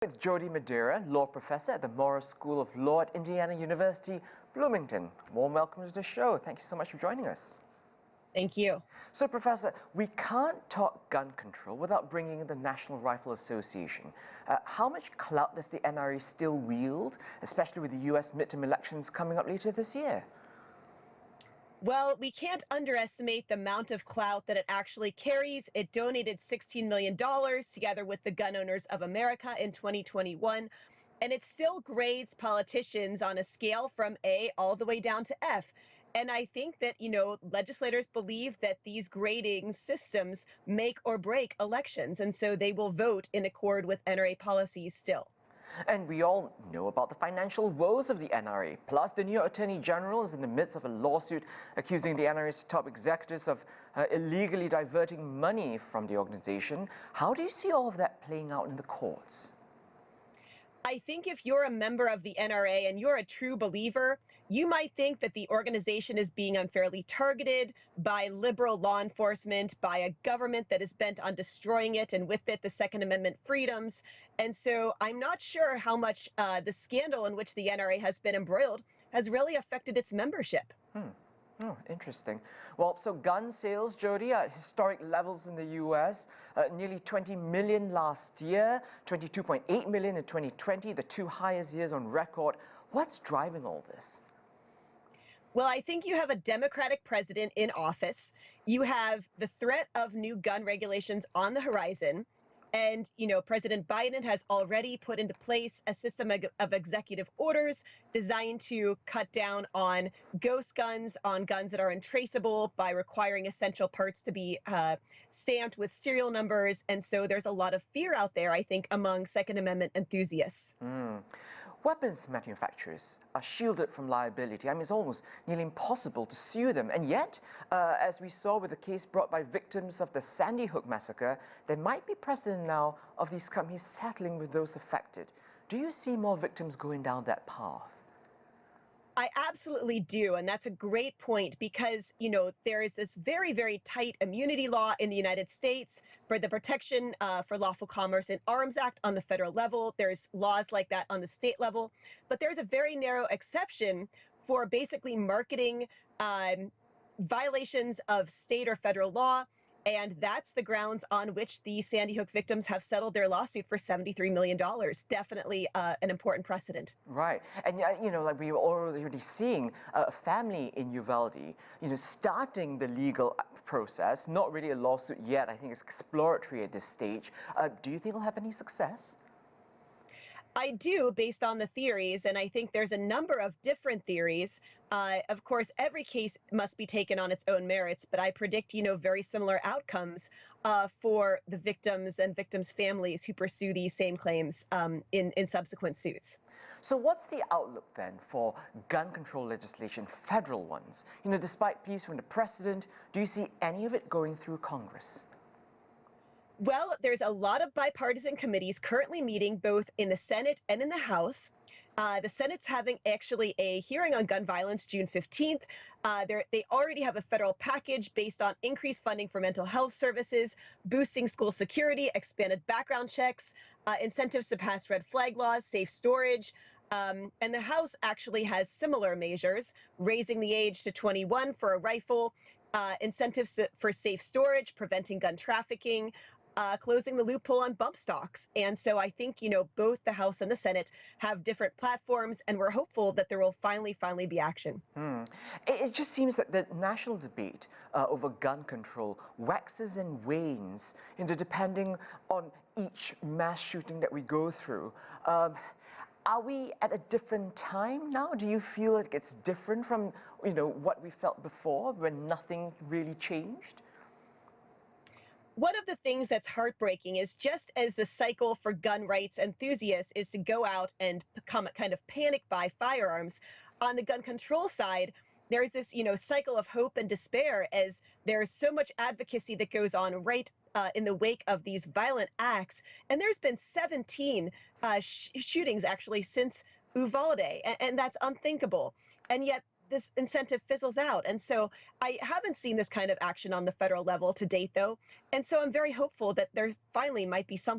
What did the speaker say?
With Jody Madeira, law professor at the Maurer School of Law at Indiana University-Bloomington. Warm welcome to the show. Thank you so much for joining us. Thank you. So, Professor, we can't talk gun control without bringing in the National Rifle Association. How much clout does the NRA still wield, especially with the U.S. midterm elections coming up later this year? Well, we can't underestimate the amount of clout that it actually carries. It donated $16 million together with the Gun Owners of America in 2021, and it still grades politicians on a scale from A all the way down to F. And I think that, legislators believe that these grading systems make or break elections, and so they will vote in accord with NRA policies still. And we all know about the financial woes of the NRA. Plus, the New York Attorney General is in the midst of a lawsuit accusing the NRA's top executives of illegally diverting money from the organization. How do you see all of that playing out in the courts? I think if you're a member of the NRA and you're a true believer, you might think that the organization is being unfairly targeted by liberal law enforcement, by a government that is bent on destroying it, and with it, the Second Amendment freedoms. And so I'm not sure how much the scandal in which the NRA has been embroiled has really affected its membership. Oh, interesting. Well, so gun sales, Jody, are at historic levels in the U.S., nearly 20 million last year, 22.8 million in 2020, the two highest years on record. What's driving all this? Well, I think you have a Democratic president in office. You have the threat of new gun regulations on the horizon. And, President Biden has already put into place a system of executive orders designed to cut down on ghost guns, on guns that are untraceable by requiring essential parts to be stamped with serial numbers. And so there's a lot of fear out there, I think, among Second Amendment enthusiasts. Weapons manufacturers are shielded from liability. I mean, it's almost nearly impossible to sue them. And yet, as we saw with the case brought by victims of the Sandy Hook massacre, there might be precedent now of these companies settling with those affected. Do you see more victims going down that path? I absolutely do. And that's a great point because, there is this very, very tight immunity law in the United States for the Protection for Lawful Commerce in Arms Act on the federal level. There's laws like that on the state level. But there's a very narrow exception for basically marketing violations of state or federal law. And that's the grounds on which the Sandy Hook victims have settled their lawsuit for $73 million. Definitely an important precedent. Right. And, like we were already seeing a family in Uvalde, starting the legal process, not really a lawsuit yet. I think it's exploratory at this stage. Do you think it'll have any success? I do, based on the theories, and I think there's a number of different theories. Of course, every case must be taken on its own merits, but I predict, very similar outcomes for the victims and victims' families who pursue these same claims in subsequent suits. So what's the outlook then for gun control legislation, federal ones? Despite pleas from the president, do you see any of it going through Congress? Well, there's a lot of bipartisan committees currently meeting both in the Senate and in the House. The Senate's having actually a hearing on gun violence June 15th. They already have a federal package based on increased funding for mental health services, boosting school security, expanded background checks, incentives to pass red flag laws, safe storage. And the House actually has similar measures, raising the age to 21 for a rifle, incentives for safe storage, preventing gun trafficking, closing the loophole on bump stocks. And so I think, both the House and the Senate have different platforms, and we're hopeful that there will finally be action. It just seems that the national debate over gun control waxes and wanes, depending on each mass shooting that we go through. Are we at a different time now? Do you feel like it's different from, what we felt before when nothing really changed? One of the things that's heartbreaking is just as the cycle for gun rights enthusiasts is to go out and become kind of panic buy firearms, on the gun control side, there's this, cycle of hope and despair as there's so much advocacy that goes on right in the wake of these violent acts. And there's been 17 shootings actually since Uvalde, and that's unthinkable. And yet this incentive fizzles out. And so I haven't seen this kind of action on the federal level to date, though. And so I'm very hopeful that there finally might be some